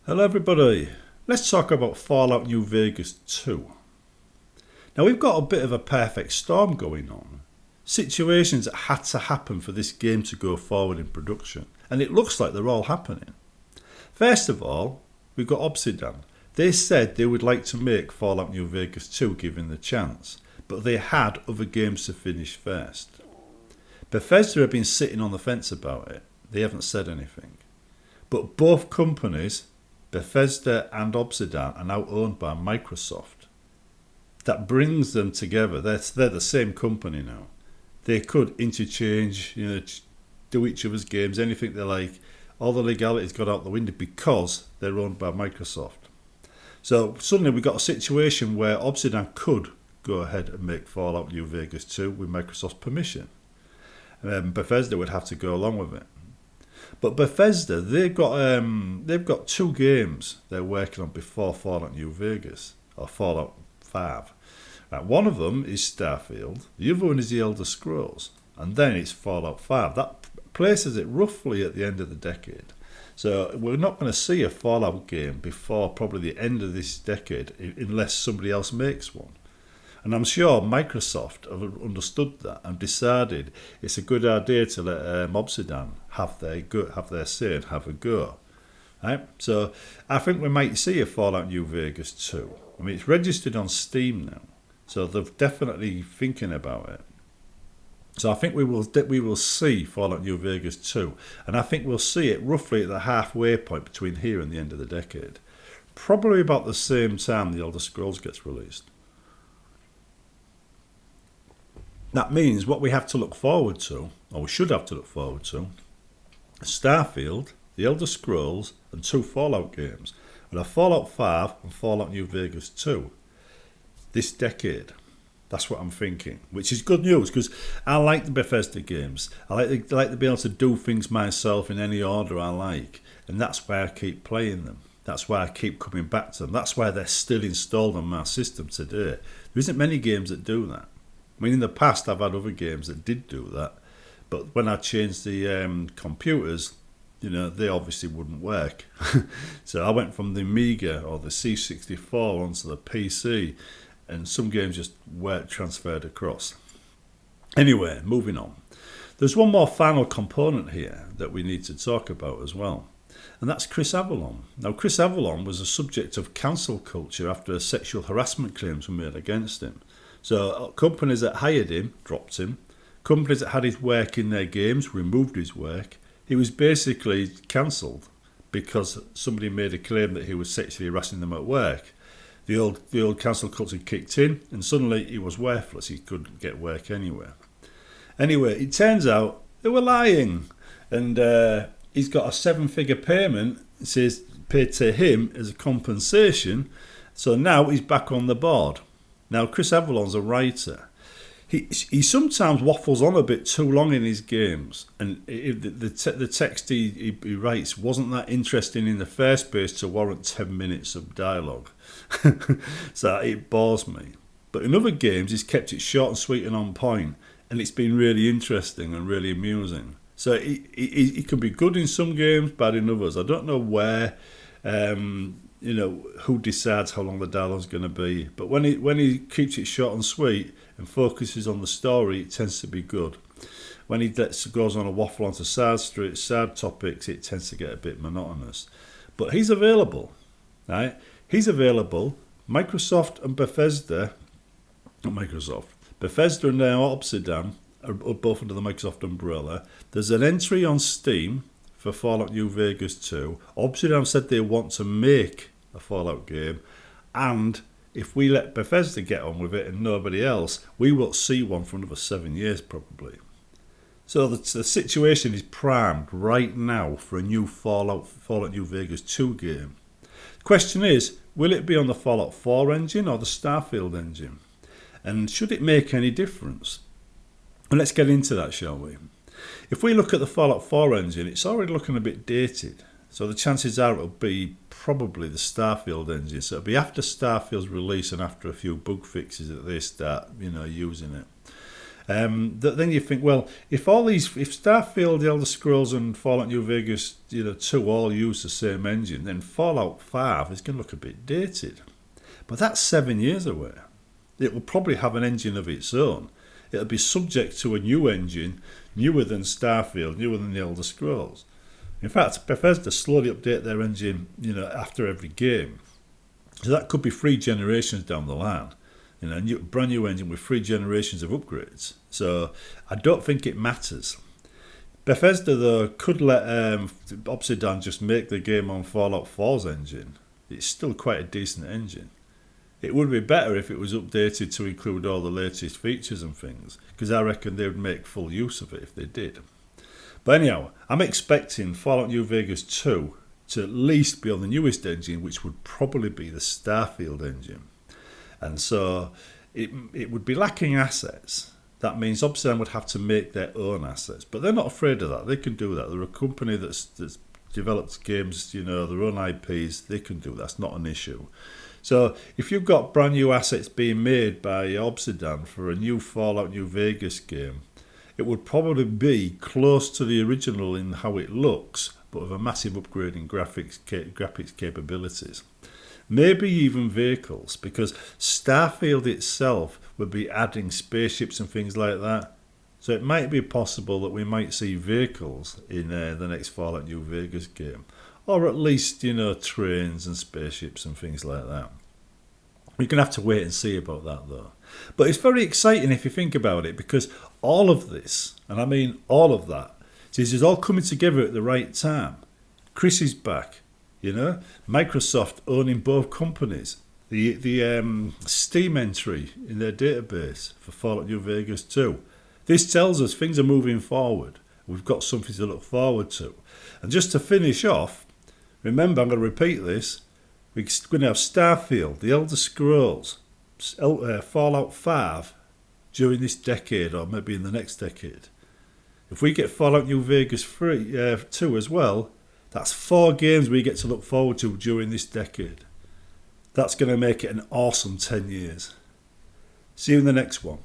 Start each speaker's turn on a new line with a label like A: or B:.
A: Hello everybody, let's talk about Fallout New Vegas 2. Now we've got a bit of a perfect storm going on. Situations that had to happen for this game to go forward in production, and it looks like they're all happening. First of all, we've got Obsidian. They said they would like to make Fallout New Vegas 2 given the chance, but they had other games to finish first. Bethesda have been sitting on the fence about it. They haven't said anything. But both companies, Bethesda and Obsidian, are now owned by Microsoft. That brings them together. They're the same company now. They could interchange, do each other's games, anything they like. All the legalities got out the window because they're owned by Microsoft. So suddenly we've got a situation where Obsidian could go ahead and make Fallout New Vegas 2 with Microsoft's permission. Bethesda would have to go along with it. But Bethesda, they've got two games they're working on before Fallout New Vegas, or Fallout 5. One of them is Starfield, the other one is the Elder Scrolls, and then it's Fallout 5. That places it roughly at the end of the decade. So we're not going to see a Fallout game before probably the end of this decade, unless somebody else makes one. And I'm sure Microsoft have understood that and decided it's a good idea to let Obsidian have their say and have a go. Right? So I think we might see a Fallout New Vegas 2. I mean, it's registered on Steam now, so they're definitely thinking about it. So I think we will see Fallout New Vegas 2, and I think we'll see it roughly at the halfway point between here and the end of the decade. Probably about the same time the Elder Scrolls gets released. That means what we have to look forward to, or we should have to look forward to, Starfield, the Elder Scrolls, and two Fallout games. And a Fallout 5 and Fallout New Vegas 2 this decade. That's what I'm thinking, which is good news because I like the Bethesda games. I like to be able to do things myself in any order I like, and that's why I keep playing them. That's why I keep coming back to them. That's why they're still installed on my system today. There isn't many games that do that. I mean, in the past, I've had other games that did do that, but when I changed the computers, they obviously wouldn't work. So I went from the Amiga or the C64 onto the PC, and some games just weren't transferred across. Anyway, moving on. There's one more final component here that we need to talk about as well, and that's Chris Avellone. Now, Chris Avellone was a subject of cancel culture after sexual harassment claims were made against him. So companies that hired him dropped him. Companies that had his work in their games removed his work. He was basically cancelled because somebody made a claim that he was sexually harassing them at work. The old cancel culture kicked in, and suddenly he was worthless. He couldn't get work anywhere. Anyway, it turns out they were lying, and he's got a 7-figure payment. It says paid to him as a compensation. So now he's back on the board. Now, Chris Avallone's a writer. He sometimes waffles on a bit too long in his games, and the text he writes wasn't that interesting in the first place to warrant 10 minutes of dialogue. So it bores me. But in other games, he's kept it short and sweet and on point, and it's been really interesting and really amusing. So he can be good in some games, bad in others. I don't know where... who decides how long the dialogue's going to be. But when he keeps it short and sweet and focuses on the story, it tends to be good. When he goes on a waffle onto side topics, it tends to get a bit monotonous. But he's available, right? He's available. Microsoft and Bethesda, not Microsoft, Bethesda and now Obsidian are both under the Microsoft umbrella. There's an entry on Steam for Fallout New Vegas 2. Obsidian said they want to make a Fallout game, and if we let Bethesda get on with it and nobody else, we will see one for another 7 years probably. So the situation is primed right now for a new Fallout New Vegas 2 game. The question is, will it be on the Fallout 4 engine or the Starfield engine? And should it make any difference? And let's get into that, shall we? If we look at the Fallout 4 engine, it's already looking a bit dated. So the chances are it'll be probably the Starfield engine. So it'll be after Starfield's release and after a few bug fixes that they start, using it. Then you think, well, if Starfield, The Elder Scrolls, and Fallout New Vegas, 2 all use the same engine, then Fallout 5 is going to look a bit dated. But that's 7 years away. It will probably have an engine of its own. It'll be subject to a new engine, newer than Starfield, newer than The Elder Scrolls. In fact, Bethesda slowly update their engine, after every game. So that could be 3 generations down the line. A brand new engine with 3 generations of upgrades. So I don't think it matters. Bethesda, though, could let Obsidian just make the game on Fallout 4's engine. It's still quite a decent engine. It would be better if it was updated to include all the latest features and things, because I reckon they would make full use of it if they did. But anyhow, I'm expecting Fallout New Vegas 2 to at least be on the newest engine, which would probably be the Starfield engine. And so it would be lacking assets. That means Obsidian would have to make their own assets. But they're not afraid of that. They can do that. They're a company that's developed games, their own IPs. They can do that. That's not an issue. So if you've got brand new assets being made by Obsidian for a new Fallout New Vegas game, it would probably be close to the original in how it looks, but with a massive upgrade in graphics capabilities. Maybe even vehicles, because Starfield itself would be adding spaceships and things like that. So it might be possible that we might see vehicles in the next Fallout New Vegas game. Or at least, trains and spaceships and things like that. We're going to have to wait and see about that, though. But it's very exciting if you think about it, because all of this, and I mean all of that, is all coming together at the right time. Chris is back. Microsoft owning both companies. The Steam entry in their database for Fallout New Vegas 2. This tells us things are moving forward. We've got something to look forward to. And just to finish off, remember, I'm going to repeat this, we're going to have Starfield, The Elder Scrolls, Fallout 5 during this decade, or maybe in the next decade. If we get Fallout New Vegas 2 as well, that's 4 games we get to look forward to during this decade. That's going to make it an awesome 10 years. See you in the next one.